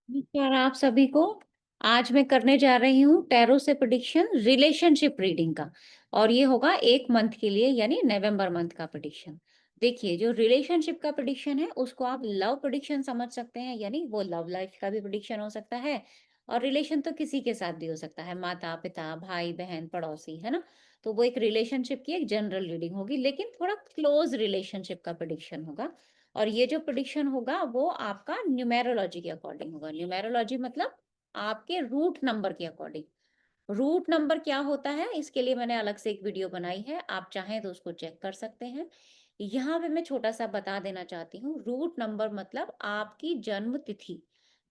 नमस्कार आप सभी को। आज मैं करने जा रही हूँ टैरो से प्रेडिक्शन रिलेशनशिप रीडिंग का। और ये होगा 1 मंथ के लिए, यानी नवंबर मंथ का प्रेडिक्शन। देखिए, जो रिलेशनशिप का प्रेडिक्शन है उसको आप लव प्रेडिक्शन समझ सकते हैं, यानी वो लव लाइफ का भी प्रेडिक्शन हो सकता है। और रिलेशन तो किसी के साथ भी हो सकता है, माता पिता भाई बहन पड़ोसी, है ना। तो वो एक रिलेशनशिप की एक जनरल रीडिंग होगी, लेकिन थोड़ा क्लोज रिलेशनशिप का प्रेडिक्शन होगा। और ये जो प्रेडिक्शन होगा वो आपका न्यूमेरोलॉजी के अकॉर्डिंग होगा। न्यूमेरोलॉजी मतलब आपके रूट नंबर के अकॉर्डिंग। रूट नंबर क्या होता है, इसके लिए मैंने अलग से एक वीडियो बनाई है, आप चाहें तो उसको चेक कर सकते हैं। यहाँ पे मैं छोटा सा बता देना चाहती हूँ, रूट नंबर मतलब आपकी जन्म तिथि।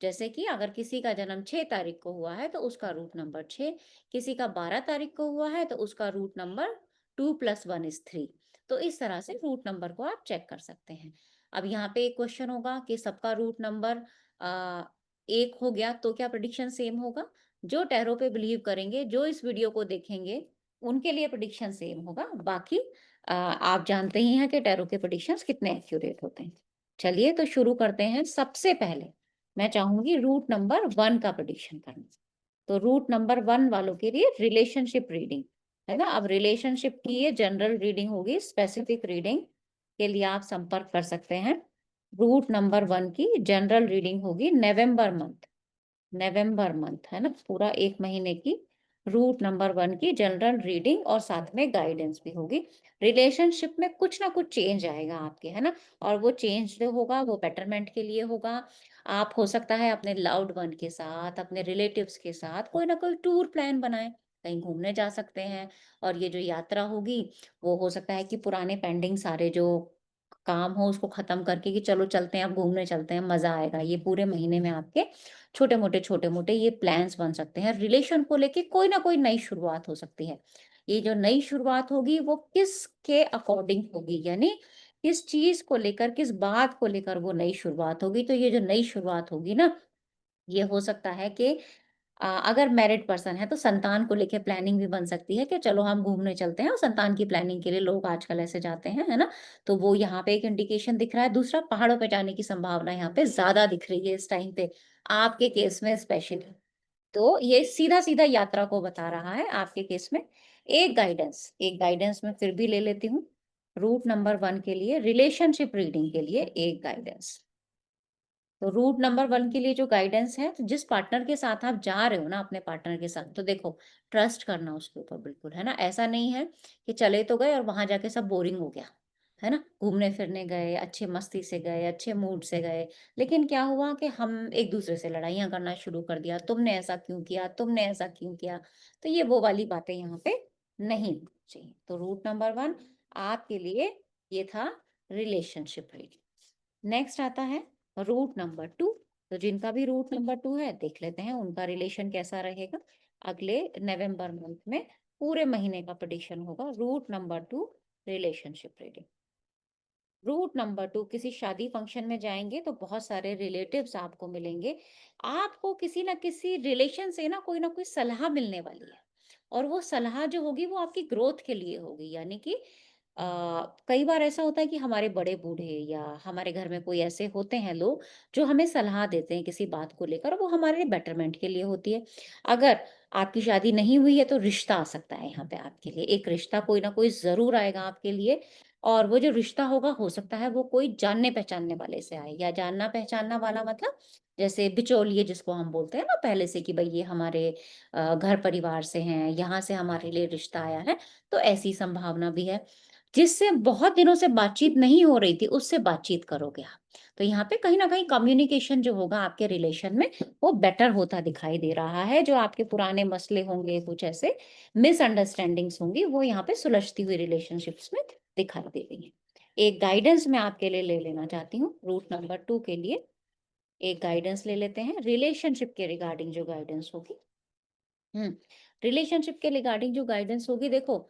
जैसे कि अगर किसी का जन्म 6 तारीख को हुआ है तो उसका रूट नंबर 6, किसी का 12 तारीख को हुआ है तो उसका रूट नंबर 2+1 is 3। तो इस तरह से रूट नंबर को आप चेक कर सकते हैं। अब यहाँ पे एक क्वेश्चन होगा कि सबका रूट नंबर आ, 1 हो गया तो क्या प्रेडिक्शन सेम होगा? जो टैरो पे बिलीव करेंगे, जो इस वीडियो को देखेंगे, उनके लिए प्रेडिक्शन सेम होगा। बाकी आप जानते ही हैं कि टैरो के प्रेडिक्शंस कितने एक्यूरेट होते हैं। चलिए तो शुरू करते हैं। सबसे पहले मैं चाहूंगी रूट नंबर 1 का प्रेडिक्शन करना। तो रूट नंबर 1 वालों के लिए रिलेशनशिप रीडिंग, है ना। अब रिलेशनशिप की ये जनरल रीडिंग होगी, स्पेसिफिक रीडिंग के लिए आप संपर्क कर सकते हैं। रूट नंबर 1 की जनरल रीडिंग होगी नवंबर मंथ। नवंबर मंथ, है ना, पूरा 1 महीने की रूट नंबर 1 की जनरल रीडिंग और साथ में गाइडेंस भी होगी। रिलेशनशिप में कुछ ना कुछ चेंज आएगा आपके, है ना। और वो चेंज जो होगा वो बेटरमेंट के लिए होगा। आप हो सकता है अपने लव्ड वन के साथ, अपने रिलेटिव्स के साथ कोई ना कोई टूर प्लान बनाएं, कहीं घूमने जा सकते हैं। और ये जो यात्रा होगी वो हो सकता है कि पुराने पेंडिंग सारे जो काम हो उसको खत्म करके कि चलो चलते हैं, अब घूमने चलते हैं, मजा आएगा। ये पूरे महीने में आपके छोटे-मोटे ये प्लान्स बन सकते हैं। रिलेशन को लेके कोई ना कोई नई शुरुआत हो सकती है। ये जो नई शुरुआत होगी वो किसके अकॉर्डिंग होगी, यानी किस चीज़ को लेकर, किस बात को लेकर वो नई शुरुआत होगी। तो ये जो नई शुरुआत होगी ना, ये हो सकता है कि अगर मैरिड पर्सन है तो संतान को लेके प्लानिंग भी बन सकती है कि चलो हम घूमने चलते हैं, और संतान की प्लानिंग के लिए लोग आजकल ऐसे जाते हैं, है ना। तो वो यहाँ पे एक इंडिकेशन दिख रहा है। दूसरा, पहाड़ों पे जाने की संभावना यहाँ पे ज्यादा दिख रही है इस टाइम पे, आपके केस में स्पेशली। तो ये सीधा सीधा यात्रा को बता रहा है आपके केस में। एक गाइडेंस मैं फिर भी ले लेती हूँ। रूट नंबर 1 के लिए रिलेशनशिप रीडिंग के लिए एक गाइडेंस। तो रूट नंबर 1 के लिए जो गाइडेंस है, तो जिस पार्टनर के साथ आप जा रहे हो ना, अपने पार्टनर के साथ, तो देखो, ट्रस्ट करना उसके ऊपर बिल्कुल, है ना। ऐसा नहीं है कि चले तो गए और वहां जाके सब बोरिंग हो गया, है ना। घूमने फिरने गए, अच्छे मस्ती से गए, अच्छे मूड से गए, लेकिन क्या हुआ कि हम एक दूसरे से लड़ाइयाँ करना शुरू कर दिया, तुमने ऐसा क्यों किया, तुमने ऐसा क्यों किया। तो ये वो वाली बातें यहाँ पे नहीं होनी चाहिए। तो रूट नंबर 1 आपके लिए ये था, रिलेशनशिप रीडिंग। नेक्स्ट आता है रूट नंबर 2। तो जिनका भी रूट नंबर 2 है, देख लेते हैं उनका रिलेशन कैसा रहेगा अगले नवंबर मंथ में। पूरे महीने का प्रेडिक्शन होगा root number 2, relationship reading. Root number 2, किसी शादी फंक्शन में जाएंगे तो बहुत सारे रिलेटिव्स आपको मिलेंगे। आपको किसी ना किसी रिलेशन से ना कोई सलाह मिलने वाली है। और वो सलाह जो होगी वो आपकी ग्रोथ के लिए होगी, यानी कि अ, कई बार ऐसा होता है कि हमारे बड़े बूढ़े या हमारे घर में कोई ऐसे होते हैं लोग जो हमें सलाह देते हैं किसी बात को लेकर, वो हमारे बेटरमेंट के लिए होती है। अगर आपकी शादी नहीं हुई है तो रिश्ता आ सकता है यहाँ पे आपके लिए, एक रिश्ता कोई ना कोई जरूर आएगा आपके लिए। और वो जो रिश्ता होगा, हो सकता है वो कोई जानने पहचानने वाले से आए, या जानना पहचानना वाला मतलब जैसे बिचौलिए जिसको हम बोलते हैं ना पहले से, कि भाई ये हमारे घर परिवार से हैं, यहाँ से हमारे लिए रिश्ता आया है। तो ऐसी संभावना भी है। जिससे बहुत दिनों से बातचीत नहीं हो रही थी, उससे बातचीत करोगे आप। तो यहाँ पे कहीं न कहीं कम्युनिकेशन जो होगा आपके रिलेशन में, वो बेटर होता दिखाई दे रहा है। जो आपके पुराने मसले होंगे, कुछ ऐसे मिसअंडरस्टैंडिंग्स होंगी, वो यहाँ पे सुलझती हुई रिलेशनशिप्स में दिखाई दे रही है। एक गाइडेंस मैं आपके लिए ले लेना चाहती हूँ, रूट नंबर 2 के लिए एक गाइडेंस ले लेते हैं, रिलेशनशिप के रिगार्डिंग जो गाइडेंस होगी। हुँ। रिलेशनशिप के रिगार्डिंग जो गाइडेंस होगी, देखो,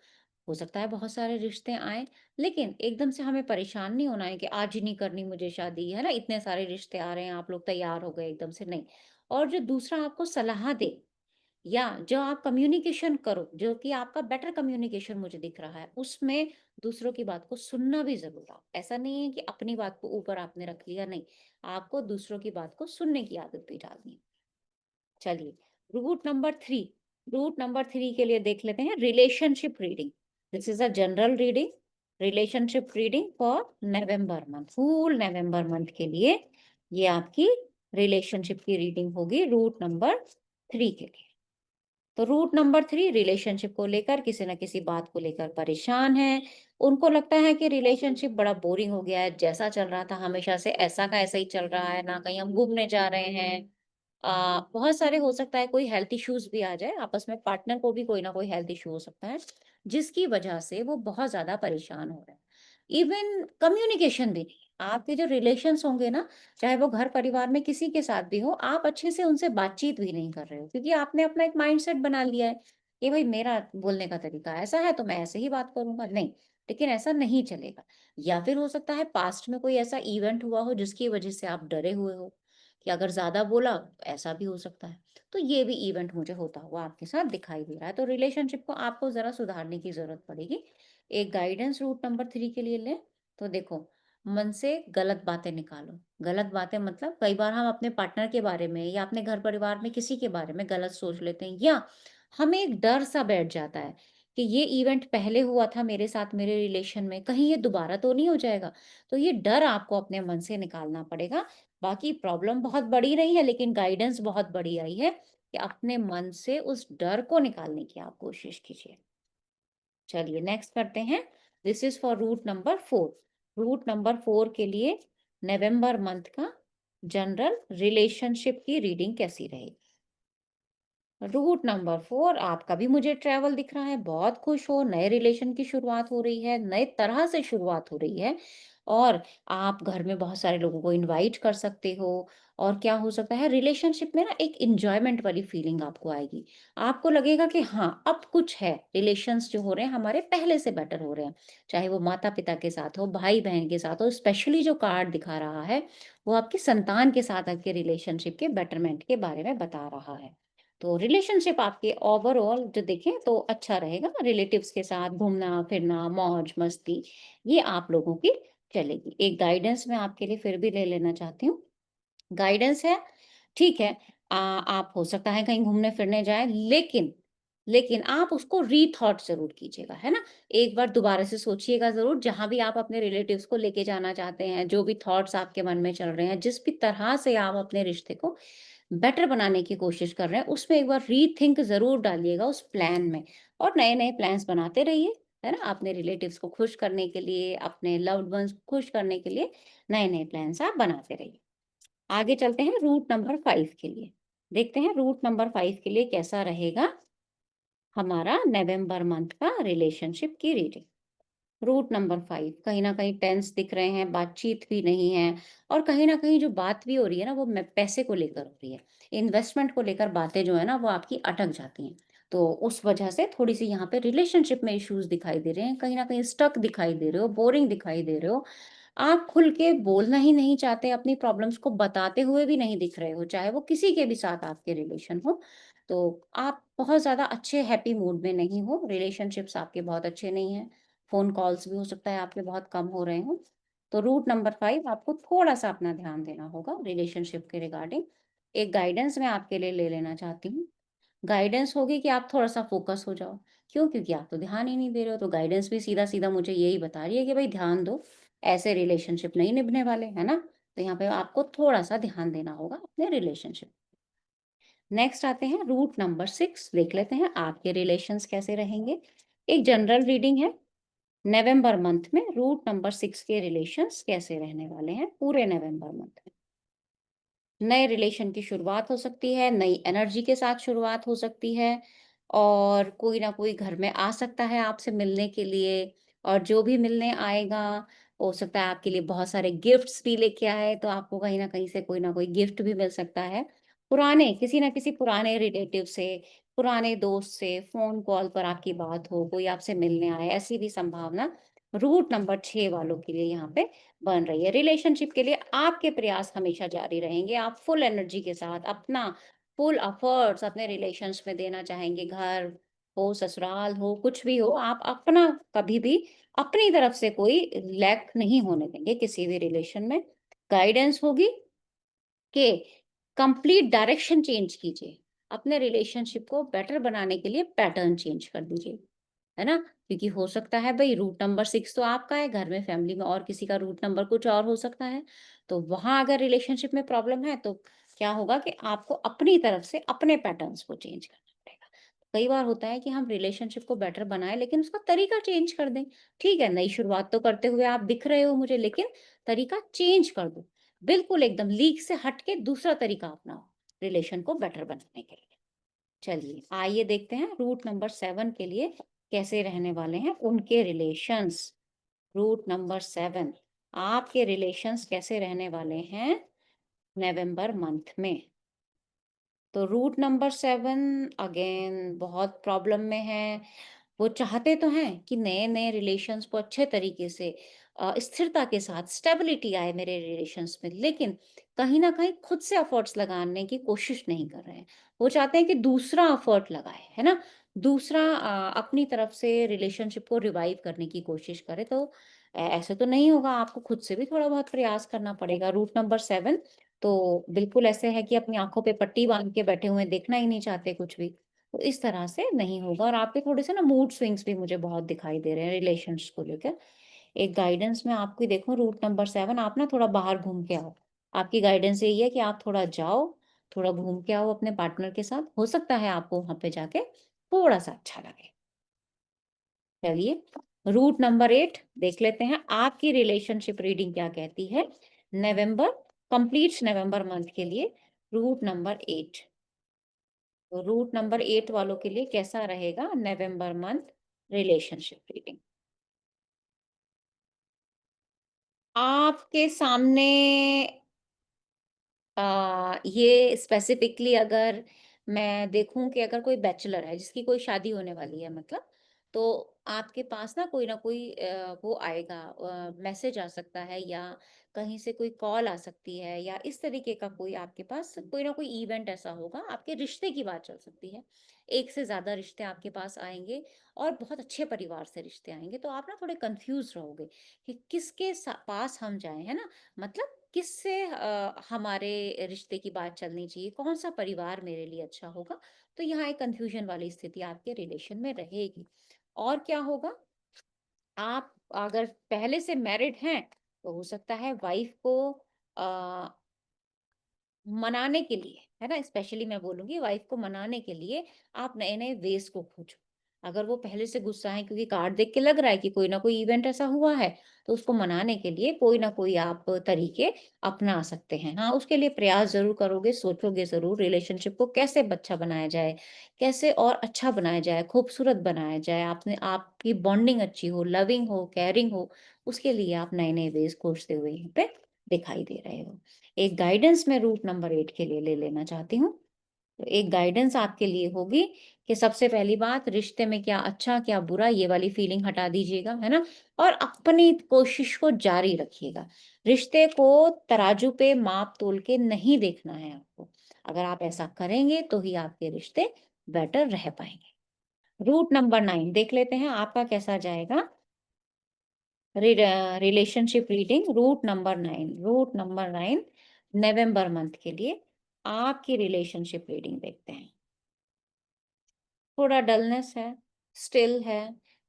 हो सकता है बहुत सारे रिश्ते आएँ, लेकिन एकदम से हमें परेशान नहीं होना है कि आज ही नहीं करनी मुझे शादी, है ना? इतने सारे रिश्ते आ रहे हैं, आप लोग तैयार हो गए एकदम से, नहीं। और जो दूसरा आपको सलाह दे, या जो आप कम्युनिकेशन करो, जो कि आपका बेटर कम्युनिकेशन मुझे दिख रहा है, उसमें दूसरों की बात को सुनना भी ज़रूर आप। ऐसा नहीं है कि अपनी बात को ऊपर आपने रख लिया, नहीं। आपको दूसरों की बात को सुनने की आदत भी डालनी है। चलिए, रूट नंबर 3, रूट नंबर 3 के लिए देख लेते हैं relationship reading. This is a general reading, relationship reading for November month, full November month के लिए ये आपकी रिलेशनशिप की रीडिंग होगी रूट नंबर 3 के लिए। तो रूट नंबर 3 रिलेशनशिप को लेकर किसी न किसी बात को लेकर परेशान है। उनको लगता है कि रिलेशनशिप बड़ा बोरिंग हो गया है, जैसा चल रहा था हमेशा से ऐसा का ऐसा ही चल रहा है, ना कहीं हम घूमने जा रहे हैं। बहुत सारे हो सकता है कोई हेल्थ इश्यूज़ भी आ जाए, आपस में पार्टनर को भी कोई ना कोई हेल्थ इश्यू हो सकता है, जिसकी वजह से वो बहुत ज़्यादा परेशान हो रहे हैं। इवन कम्युनिकेशन भी नहीं, आपके जो रिलेशंस होंगे ना, चाहे वो घर परिवार में किसी के साथ भी हो, आप अच्छे से उनसे बातचीत भी नहीं कर रहे हो, क्योंकि आपने अपना एक माइंडसेट बना लिया है कि भाई मेरा बोलने का तरीका ऐसा है तो मैं ऐसे ही बात करूँगा। नहीं, लेकिन ऐसा नहीं चलेगा। या फिर हो सकता है पास्ट में कोई ऐसा इवेंट हुआ हो जिसकी वजह से आप डरे हुए हो कि अगर ज़्यादा बोला तो ऐसा भी हो सकता है। तो ये भी इवेंट मुझे होता हुआ आपके साथ दिखाई दे रहा है। तो रिलेशनशिप को आपको ज़रा सुधारने की ज़रूरत पड़ेगी। एक गाइडेंस रूट नंबर 3 के लिए लें, तो देखो, मन से गलत बातें निकालो। गलत बातें मतलब कई बार हम अपने पार्टनर के बारे में या अपने घर परिवार में किसी के बारे में गलत सोच लेते हैं, या हमें एक डर सा बैठ जाता है कि ये इवेंट पहले हुआ था मेरे साथ मेरे रिलेशन में, कहीं ये दोबारा तो नहीं हो जाएगा। तो ये डर आपको अपने मन से निकालना पड़ेगा। बाकी प्रॉब्लम बहुत बड़ी नहीं है, लेकिन गाइडेंस बहुत बड़ी आई है कि अपने मन से उस डर को निकालने की आप कोशिश कीजिए। चलिए नेक्स्ट करते हैं। This is for root number 4। Root number 4 के लिए नवंबर मंथ का जनरल रिलेशनशिप की रीडिंग कैसी रहेगी? रूट नंबर 4, आपका भी मुझे ट्रैवल दिख रहा है, बहुत खुश हो, नए रिलेशन की शुरुआत हो रही है, नए तरह से शुरुआत हो रही है, और आप घर में बहुत सारे लोगों को इनवाइट कर सकते हो। और क्या हो सकता है, रिलेशनशिप में ना एक एन्जॉयमेंट वाली फीलिंग आपको आएगी। आपको लगेगा कि हाँ, अब कुछ है, रिलेशंस जो हो रहे हैं हमारे पहले से बेटर हो रहे हैं। चाहे वो माता-पिता के साथ हो, भाई-बहन के साथ हो, स्पेशली जो कार्ड दिखा रहा है, वो आपकी संतान के साथ आपके रिलेशनशिप के बेटरमेंट के बारे में बता रहा है। तो रिलेशनशिप आपके ओवरऑल जो देखें तो अच्छा रहेगा। रिलेटिव्स के साथ घूमना-फिरना, मौज-मस्ती, ये आप लोगों की चलेगी। एक गाइडेंस मैं आपके लिए फिर भी ले लेना चाहती हूँ। गाइडेंस है, ठीक है, आप हो सकता है कहीं घूमने-फिरने जाएँ, लेकिन आप उसको रीथॉट ज़रूर कीजिएगा, है ना? एक बार दोबारा से सोचिएगा ज़रूर, जहाँ भी आप अपने रिलेटिव्स को लेके जाना चाहते हैं, जो भी थॉट्स आपके मन में चल रहे हैं, जिस भी तरह से आप अपने रिश्ते को बेटर बनाने की कोशिश कर रहे हैं, उसमें एक बार रीथिंक ज़रूर डालिएगा उस प्लान में, और नए-नए प्लान्स बनाते रहिए, है ना? अपने रिलेटिव्स को खुश करने के लिए, अपने लव्ड वन्स को खुश करने के लिए नए-नए प्लान्स आप बनाते रहिए। आगे चलते हैं रूट नंबर 5 के लिए। देखते हैं रूट नंबर 5 के लिए कैसा रहेगा हमारा नवंबर मंथ का रिलेशनशिप की रीडिंग। रूट नंबर 5, कहीं न कहीं टेंस दिख रहे हैं, बातचीत भी नहीं है, और कहीं न कहीं जो बात भी हो रही है ना, वो पैसे को लेकर हो रही है। इन्वेस्टमेंट को लेकर बातें जो है ना, वो आपकी अटक जाती हैं। तो उस वजह से थोड़ी-सी यहाँ पे रिलेशनशिप में इश्यूज़ दिखाई दे रहे हैं, कहीं न कहीं स्टक दिखाई दे रहे हो, बोरिंग दिखाई दे रहे हो। आप खुल के बोलना ही नहीं चाहते, अपनी प्रॉब्लम्स को बताते हुए भी नहीं दिख रहे हो, चाहे वो किसी के भी साथ आपके रिलेशन हो। तो आप बहुत ज़्यादा अच्छे हैप्पी मूड में नहीं हो, रिलेशनशिप्स आपके बहुत अच्छे नहीं हैं। फ़ोन कॉल्स भी हो सकता है आपके बहुत कम हो रहे हों। तो रूट नंबर 5, आपको थोड़ा-सा अपना ध्यान देना होगा रिलेशनशिप के रिगार्डिंग। एक गाइडेंस मैं आपके लिए ले लेना चाहती हूँ। गाइडेंस होगी कि आप थोड़ा-सा फ़ोकस हो जाओ। क्यों? क्योंकि आप तो ध्यान ही नहीं दे रहे हो, तो गाइडेंस भी सीधा-सीधा मुझे यही बता रही है कि भई ध्यान दो, ऐसे रिलेशनशिप नहीं निभने वाले, है ना? तो यहाँ पे आपको थोड़ा-सा ध्यान देना होगा अपने रिलेशनशिप। नेक्स्ट आते हैं रूट नंबर 6, देख लेते हैं आपके रिलेशंस कैसे रहेंगे। एक जनरल रीडिंग है, नवंबर मंथ में रूट नंबर 6 के रिलेशंस कैसे रहने वाले हैं पूरे नवंबर मंथ में। नए रिलेशन की शुरुआत हो सकती है, नई एनर्जी के साथ शुरुआत हो सकती है, और कोई ना कोई घर में आ सकता है आपसे मिलने के लिए, और जो भी मिलने आएगा, हो सकता है आपके लिए बहुत सारे गिफ्ट्स भी लेके आए, तो आपको कहीं न कहीं से कोई ना कोई गिफ्ट भी मिल सकता है। पुराने किसी न किसी पुराने रिलेटिव से, पुराने दोस्त से फ़ोन कॉल पर आपकी बात हो, कोई आपसे मिलने आए, ऐसी भी संभावना रूट नंबर 6 वालों के लिए यहाँ पे बन रही है। रिलेशनशिप के लिए आपके प्रयास हमेशा जारी रहेंगे। आप फुल एनर्जी के साथ अपना फुल एफर्ट्स अपने रिलेशंस में देना चाहेंगे। घर, हो, ससुराल हो, कुछ भी हो, आप अपना कभी भी अपनी तरफ से कोई लैक नहीं होने देंगे किसी भी रिलेशन में। गाइडेंस होगी कि कंप्लीट डायरेक्शन चेंज कीजिए। अपने रिलेशनशिप को बेटर बनाने के लिए पैटर्न चेंज कर दीजिए, है ना? क्योंकि हो सकता है भई रूट नंबर 6 तो आपका है, घर में फैमिली में और किसी का रूट नंबर कुछ और हो सकता है। तो वहाँ अगर रिलेशनशिप में प्रॉब्लम है तो क्या होगा कि आपको अपनी तरफ से अपने पैटर्न्स को चेंज करना पड़ेगा। कई बार होता है कि हम रिलेशनशिप को बेटर बनाएँ लेकिन उसका तरीका चेंज कर दें। ठीक है, नई शुरुआत तो करते हुए आप दिख रहे हो मुझे लेकिन तरीका चेंज कर दो। बिल्कुल एकदम लीक से हट के दूसरा तरीका अपनाओ, रिलेशन को बेटर बनाने के लिए। चलिए, आइए देखते हैं रूट नंबर 7 के लिए कैसे रहने वाले हैं उनके रिलेशंस। रूट नंबर 7 आपके रिलेशंस कैसे रहने वाले हैं नवंबर मंथ में। तो रूट नंबर 7 अगेन बहुत प्रॉब्लम में है। वो चाहते तो हैं कि नए-नए रिलेशंस को अच्छे तरीके से स्थिरता के साथ स्टेबिलिटी आए मेरे रिलेशंस में, लेकिन कहीं न कहीं खुद से एफर्ट्स लगाने की कोशिश नहीं कर रहे हैं। वो चाहते हैं कि दूसरा एफर्ट लगाए, है ना? दूसरा अपनी तरफ से रिलेशनशिप को रिवाइव करने की कोशिश करे तो ऐसे तो नहीं होगा, आपको खुद से भी थोड़ा बहुत प्रयास करना पड़ेगा। रूट नंबर 7 तो बिल्कुल ऐसे है कि अपनी आँखों पे पट्टी बाँध के बैठे हुए हैं, देखना ही नहीं चाहते कुछ भी। तो इस तरह से नहीं होगा और आपके थोड़े-से ना मूड स्विंग्स भी मुझे बहुत दिखाई दे रहे हैं रिलेशंस को लेकर। एक गाइडेंस में आपकी देखूँ रूट नंबर 7 आप ना थोड़ा बाहर घूम के आओ। आपकी गाइडेंस यही है कि आप थोड़ा जाओ, थोड़ा घूम के आओ अपने पार्टनर के साथ। हो सकता है आपको वहाँ पे जाके थोड़ा-सा अच्छा लगे। चलिए रूट नंबर 8 देख लेते हैं आपकी रिलेशनशिप रीडिंग क्या कहती है नवंबर कंप्लीट नवंबर मंथ के लिए रूट नंबर 8। तो रूट नंबर 8 वालों के लिए कैसा रहेगा नवंबर मंथ रिलेशनशिप रीडिंग। आपके सामने ये स्पेसिफिकली अगर मैं देखूं कि अगर कोई बैचलर है जिसकी कोई शादी होने वाली है मतलब, तो आपके पास ना कोई वो आएगा, मैसेज आ सकता है या कहीं से कोई कॉल आ सकती है या इस तरीके का कोई आपके पास कोई ना कोई इवेंट ऐसा होगा, आपके रिश्ते की बात चल सकती है। एक से ज्यादा रिश्ते आपके पास आएंगे और बहुत अच्छे परिवार से रिश्ते आएंगे, तो आप ना थोड़े कंफ्यूज रहोगे कि किसके पास हम जाएं, है ना? मतलब किससे हमारे रिश्ते की बात चलनी चाहिए, कौन-सा परिवार मेरे लिए अच्छा होगा? तो यहाँ एक कन्फ्यूजन वाली स्थिति आपके रिलेशन में रहेगी। और क्या होगा? आप अगर पहले से मैरिड हैं, तो हो सकता है वाइफ को अ मनाने के लिए, है ना? स्पेशली मैं बोलूँगी वाइफ़ को मनाने के लिए आप नए-नए वेज़ को खोजो। अगर वो पहले से गुस्सा है क्योंकि कार्ड देख के लग रहा है कि कोई ना कोई इवेंट ऐसा हुआ है, तो उसको मनाने के लिए कोई ना कोई आप तरीके अपना सकते हैं। हाँ, उसके लिए प्रयास ज़रूर करोगे, सोचोगे ज़रूर रिलेशनशिप को कैसे अच्छा बनाया जाए, कैसे और अच्छा बनाया जाए, खूबसूरत बनाया जाए, आपने आपकी बॉन्डिंग अच्छी हो, लविंग हो, केयरिंग हो, उसके लिए आप नए-नए वेज़ खोजते हुए यहाँ पे दिखाई दे रहे हो। एक गाइडेंस मैं रूट नंबर 8 के लिए ले लेना चाहती हूँ। तो एक गाइडेंस आपके लिए होगी कि सबसे पहली बात रिश्ते में क्या अच्छा, क्या बुरा ये वाली फीलिंग हटा दीजिएगा, है ना? और अपनी कोशिश को जारी रखिएगा। रिश्ते को तराजू पे माप-तोल के नहीं देखना है आपको। अगर आप ऐसा करेंगे तो ही आपके रिश्ते बेटर रह पाएँगे। रूट नंबर 9 देख लेते हैं आपका कैसा जाएगा। रिलेशनशिप रीडिंग रूट नंबर 9 नवंबर मंथ के लिए आपकी रिलेशनशिप रीडिंग देखते हैं। थोड़ा डलनेस है, स्टिल है,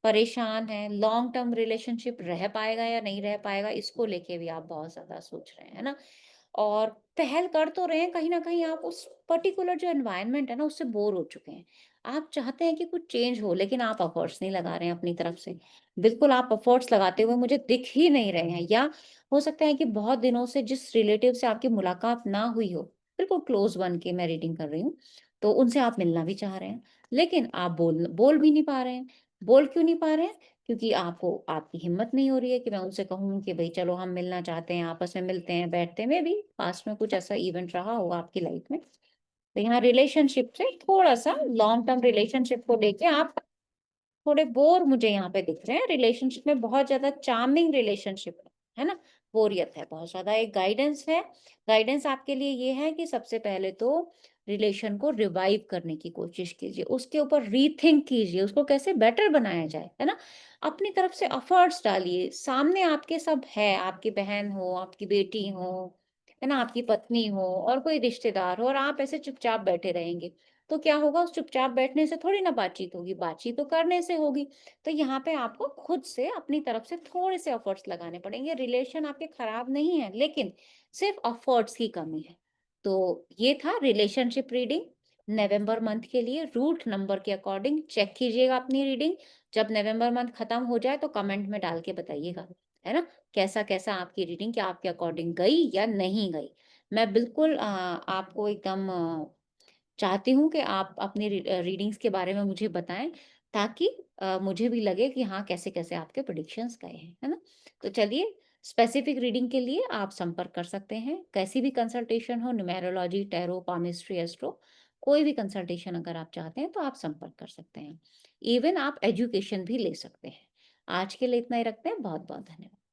परेशान है, लॉन्ग टर्म रिलेशनशिप रह पाएगा या नहीं रह पाएगा, इसको लेके भी आप बहुत ज़्यादा सोच रहे हैं, है ना? और पहल कर तो रहे हैं, कहीं न कहीं आप उस पर्टिकुलर जो एनवायरनमेंट है ना, उससे बोर हो चुके हैं। आप चाहते हैं कि कुछ चेंज हो, लेकिन आप एफर्ट्स नहीं लगा रहे हैं अपनी तरफ से। बिल्कुल आप एफर्ट्स लगाते हुए मुझे दिख ही नहीं रहे हैं या हो सकता है कि बहुत दिनों से जिस रिलेटिव से आपकी मुलाकात ना हुई हो, बिल्कुल क्लोज़ वन की मैं रीडिंग कर रही हूँ, तो उनसे आप मिलना भी चाह रहे हैं। लेकिन आप बोल बोल भी नहीं पा रहे हैं। बोल क्यों नहीं पा रहे हैं? क्योंकि आपको आपकी हिम्मत नहीं हो रही है कि मैं उनसे कहूँ कि भई चलो हम मिलना चाहते हैं, आपस में मिलते हैं, बैठते हैं। मेबी पास्ट में कुछ ऐसा इवेंट रहा होगा आपकी लाइफ में। तो यहाँ रिलेशनशिप से थोड़ा-सा लॉन्ग टर्म रिलेशनशिप को लेके आप थोड़े बोर मुझे यहाँ पे दिख रहे हैं। रिलेशनशिप में बहुत ज़्यादा चार्मिंग रिलेशनशिप है ना? बोरियत है बहुत ज़्यादा, एक गाइडेंस है। गाइडेंस आपके लिए ये है कि सबसे पहले तो रिलेशन को रिवाइव करने की कोशिश कीजिए, उसके ऊपर रीथिंक कीजिए, उसको कैसे बेटर बनाया जाए, है ना? अपनी तरफ से एफर्ट्स डालिए, सामने आपके सब है, आपकी बहन हो, आपकी बेटी हो, है ना? आपकी पत्नी हो और कोई रिश्तेदार हो और आप ऐसे चुपचाप बैठे रहेंगे, तो क्या होगा? उस चुपचाप बैठने से थोड़ी ना बातचीत होगी, बातचीत तो करने से होगी। तो यहाँ पे आपको खुद से अपनी तरफ से थोड़े से एफर्ट्स लगाने पड़ेंगे। रिलेशन आपके खराब नहीं है, लेकिन सिर्फ एफर्ट्स की कमी है। तो ये था रिलेशनशिप रीडिंग नवंबर मंथ के लिए। रूट नंबर के अकॉर्डिंग चेक कीजिएगा अपनी रीडिंग। जब नवंबर मंथ खत्म हो जाए तो कमेंट में डाल के बताइएगा, है ना? कैसा कैसा आपकी रीडिंग, क्या आपके अकॉर्डिंग गई या नहीं गई। मैं बिल्कुल आपको एकदम चाहती हूँ कि आप अपनी रीडिंग्स के बारे में मुझे बताएँ, ताकि मुझे भी लगे कि हाँ, कैसे-कैसे आपके प्रेडिक्शंस गए हैं, है ना? तो चलिए, स्पेसिफिक रीडिंग के लिए आप संपर्क कर सकते हैं। कैसी भी कंसल्टेशन हो, न्यूमेरोलॉजी, टैरो, पामिस्ट्री, एस्ट्रो, कोई भी कंसल्टेशन अगर आप चाहते हैं तो आप संपर्क कर सकते हैं। इवन आप एजुकेशन भी ले सकते हैं। आज के लिए इतना ही रखते हैं। बहुत-बहुत धन्यवाद।